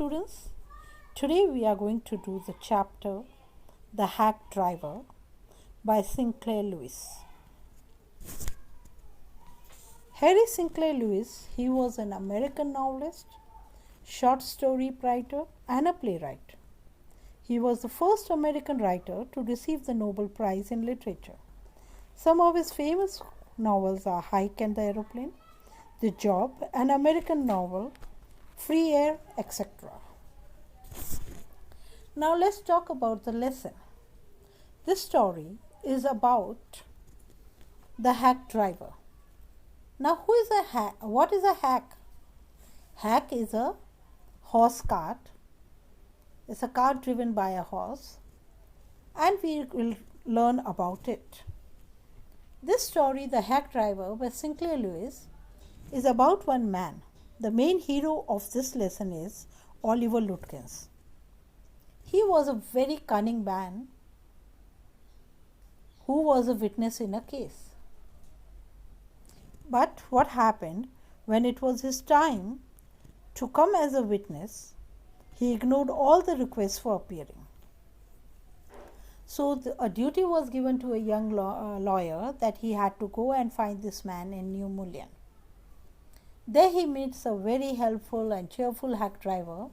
students. Today we are going to do the chapter The Hack Driver by Sinclair Lewis. Harry Sinclair Lewis, he was an American novelist, short story writer and a playwright. He was the first American writer to receive the Nobel Prize in Literature. Some of his famous novels are Hike and the Aeroplane, The Job, an American novel, Free Air, etc. Now let's talk about the lesson. This story is about the hack driver. Now who is a hack? What is a hack? Hack is a horse cart. It's a cart driven by a horse, and we will learn about it. This story, The Hack Driver by Sinclair Lewis, is about one man. The main hero of this lesson is Oliver Lutkins. He was a very cunning man who was a witness in a case. But what happened when it was his time to come as a witness, he ignored all the requests for appearing. So a duty was given to a young lawyer that he had to go and find this man in New Mullion. There he meets a very helpful and cheerful hack driver,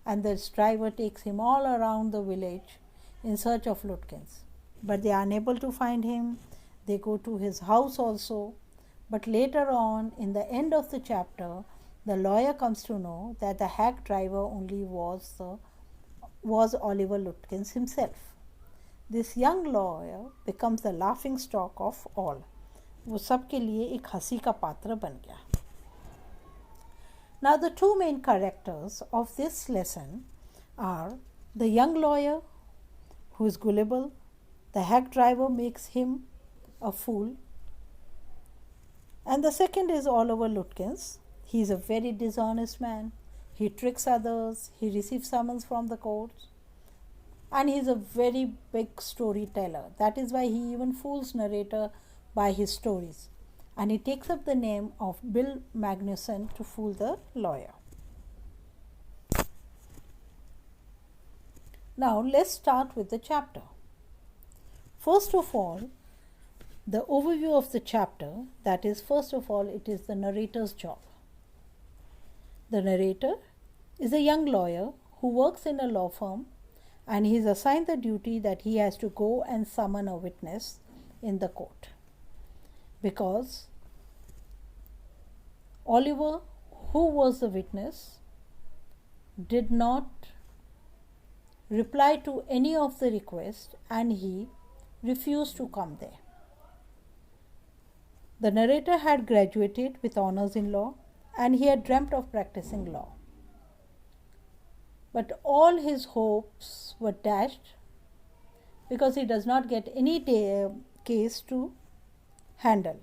and this driver takes him all around the village in search of Lutkins. But they are unable to find him. They go to his house also. But later on, in the end of the chapter, the lawyer comes to know that the hack driver only was Oliver Lutkins himself. This young lawyer becomes the laughing stock of all. वो सबके लिए एक हंसी का पात्र बन गया. Now the two main characters of this lesson are the young lawyer who is gullible. The hack driver makes him a fool. And the second is Oliver Lutkins. He is a very dishonest man. He tricks others. He receives summons from the courts. And he is a very big storyteller. That is why he even fools narrator by his stories. And he takes up the name of Bill Magnuson to fool the lawyer. Now let's start with the chapter. First of all, the overview of the chapter, that is, first of all, it is the narrator's job. The narrator is a young lawyer who works in a law firm, and he is assigned the duty that he has to go and summon a witness in the court. Because Oliver, who was the witness, did not reply to any of the requests, and he refused to come there. The narrator had graduated with honors in law, and he had dreamt of practicing law. But all his hopes were dashed because he does not get any case to handle.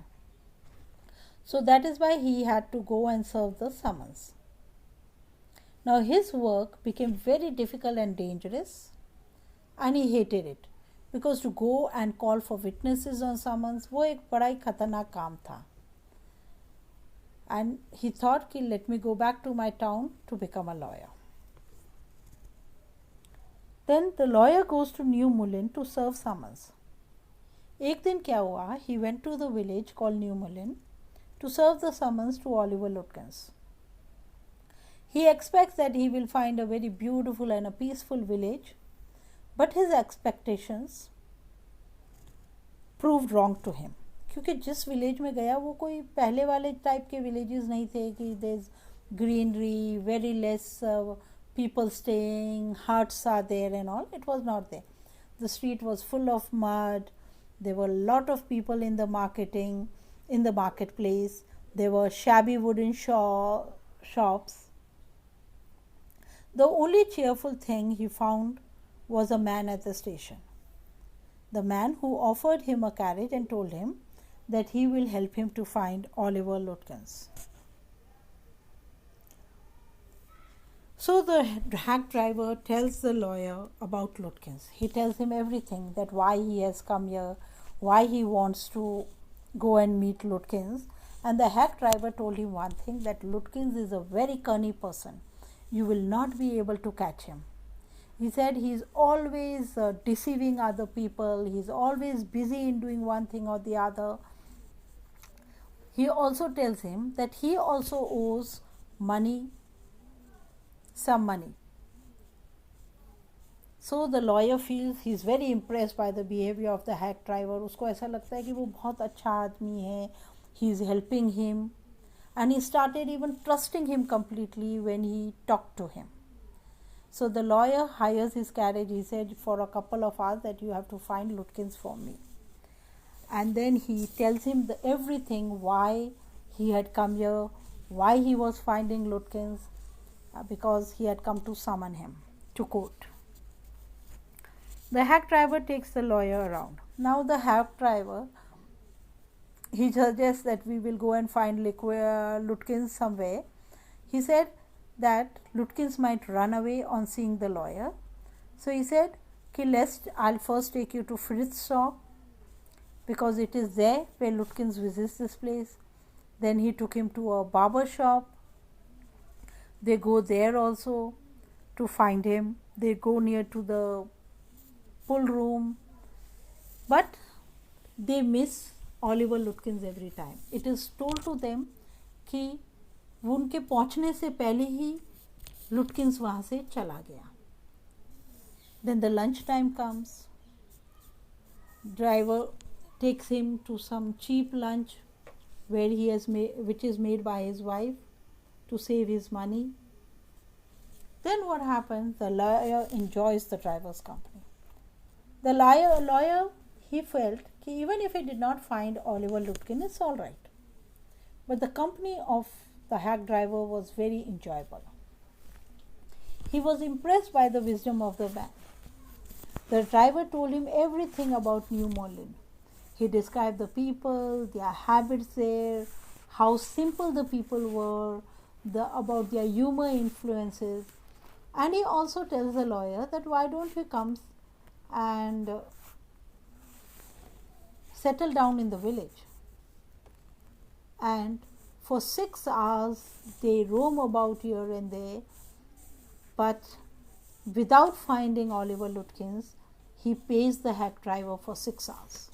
So that is why he had to go and serve the summons. Now his work became very difficult and dangerous, and he hated it. Because to go and call for witnesses on summons, वो एक बड़ा ही खतरनाक काम था. And he thought कि let me go back to my town to become a lawyer. Then the lawyer goes to New Mullion to serve summons. एक दिन क्या हुआ? He went to the village called New Mullion to serve the summons to Oliver Lutkins. He expects that he will find a very beautiful and a peaceful village, but his expectations proved wrong to him. क्योंकि जिस village में गया वो कोई पहले वाले type के villages नहीं थे कि there's greenery, very less people staying, huts are there and all. It was not there. The street was full of mud. There were a lot of people in the marketplace. There were shabby wooden shops. The only cheerful thing he found was a man at the station. The man who offered him a carriage and told him that he will help him to find Oliver Lutkins. So the hack driver tells the lawyer about Lutkins. He tells him everything, that why he has come here, why he wants to go and meet Lutkins. And the hack driver told him one thing, that Lutkins is a very cunning person. you will not be able to catch him. He said he is always deceiving other people, he is always busy in doing one thing or the other. He also tells him that he also owes some money. So the lawyer feels he is very impressed by the behavior of the hack driver. उसको ऐसा लगता है कि वो बहुत अच्छा आदमी है, he is helping him, and he started even trusting him completely when he talked to him. So the lawyer hires his carriage, he said, for a couple of hours that you have to find Lutkins for me. And then he tells him everything, why he had come here, why he was finding Lutkins, because he had come to summon him to court. The hack driver takes the lawyer around. Now the hack driver, he suggests that we will go and find Lutkins somewhere. He said that Lutkins might run away on seeing the lawyer. So he said, I'll first take you to Fritz's shop, because it is there where Lutkins visits this place. Then he took him to a barber shop. They go there also to find him. They go near to the pool room, but they miss Oliver Lutkins every time. It is told to them कि वो उनके पहुंचने से पहले ही Lutkins वहाँ से चला गया. Then the lunch time comes. Driver takes him to some cheap lunch where which is made by his wife to save his money. Then what happens? The lawyer enjoys the driver's company. The lawyer, he felt that even if he did not find Oliver Lutkin, it's all right. But the company of the hack driver was very enjoyable. He was impressed by the wisdom of the man. The driver told him everything about New Moulin. He described the people, their habits there, how simple the people were, about their humor influences. And he also tells the lawyer that why don't we come and settle down in the village. And for 6 hours they roam about here and there, but without finding Oliver Lutkins, he pays the hack driver for 6 hours.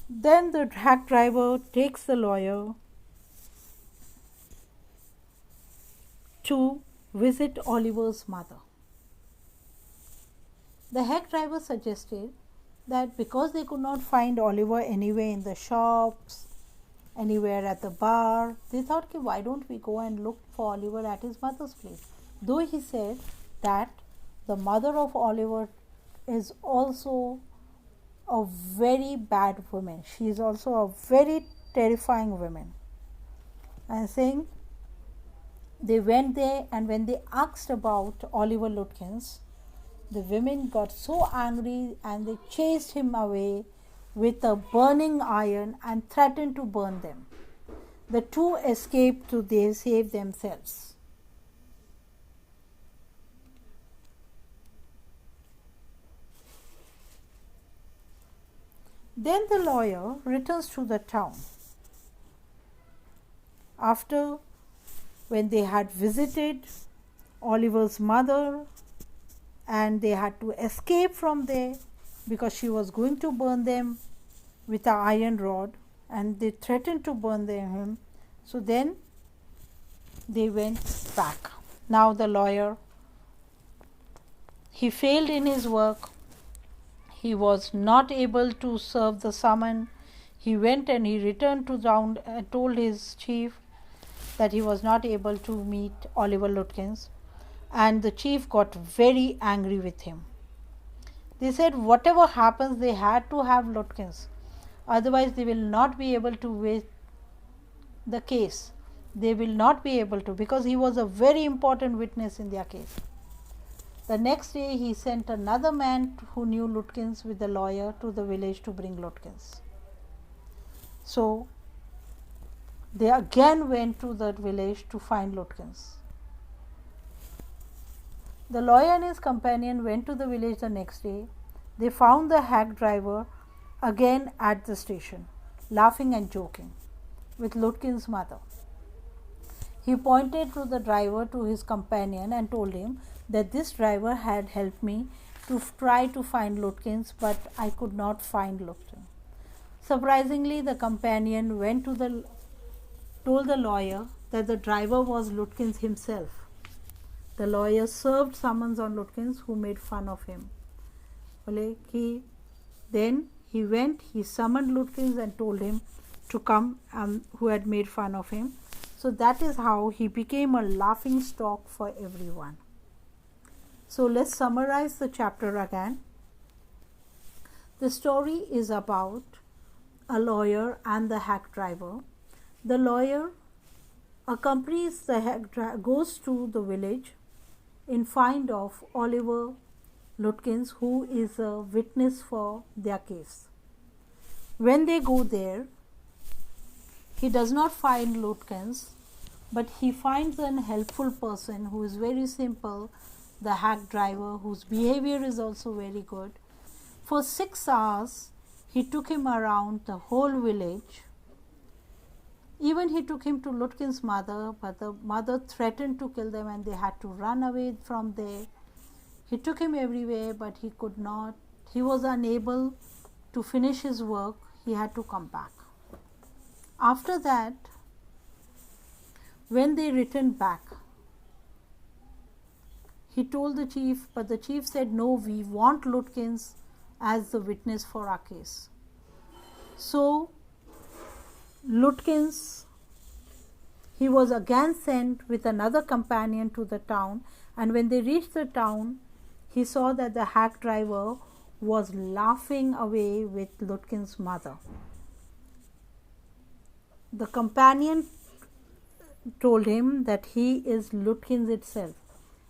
Then the hack driver takes the lawyer to visit Oliver's mother. The hack driver suggested that because they could not find Oliver anywhere in the shops, anywhere at the bar, they thought, why don't we go and look for Oliver at his mother's place? Though he said that the mother of Oliver is also a very bad woman. She is also a very terrifying woman. And saying they went there, and when they asked about Oliver Lutkins, the women got so angry and they chased him away with a burning iron and threatened to burn them. The two escaped to save themselves. Then the lawyer returns to the town. After, when they had visited Oliver's mother and they had to escape from there because she was going to burn them with an iron rod, and they threatened to burn him. So then they went back. Now the lawyer, he failed in his work. He was not able to serve the summon. He went and he returned to town and told his chief that he was not able to meet Oliver Lutkins, and the chief got very angry with him. They said whatever happens, they had to have Lutkins, otherwise they will not be able to win the case. They will not be able to, because he was a very important witness in their case. The next day he sent another man who knew Lutkins with the lawyer to the village to bring Lutkins. So they again went to that village to find Lutkins. The lawyer and his companion went to the village the next day. They found the hack driver again at the station, laughing and joking with Lutkins' mother. He pointed to the driver to his companion and told him that this driver had helped me to try to find Lutkins, but I could not find Lutkins. Surprisingly, the companion told the lawyer that the driver was Lutkins himself. The lawyer served summons on Lutkins, who made fun of him. Then he summoned Lutkins and told him to come, who had made fun of him. So that is how he became a laughing stock for everyone. So let's summarize the chapter again. The story is about a lawyer and the hack driver. The lawyer accompanies the hack driver, goes to the village in find of Oliver Lutkins, who is a witness for their case. When they go there, he does not find Lutkins, but he finds an helpful person who is very simple, the hack driver, whose behavior is also very good. For 6 hours, he took him around the whole village. Even he took him to Lutkins' mother, but the mother threatened to kill them and they had to run away from there. He took him everywhere, but he could not. He was unable to finish his work. He had to come back. After that, when they returned back, he told the chief, but the chief said, no, we want Lutkins as the witness for our case. So Lutkins, he was again sent with another companion to the town, and when they reached the town, he saw that the hack driver was laughing away with Lutkins' mother. The companion told him that he is Lutkins itself,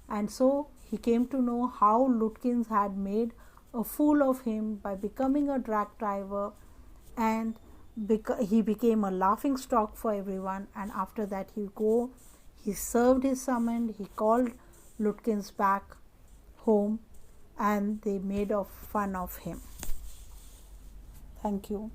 and so he came to know how Lutkins had made a fool of him by becoming a drag driver, and he became a laughing stock for everyone. And after that, he served his summons, he called Lutkins back home, and they made fun of him. Thank you.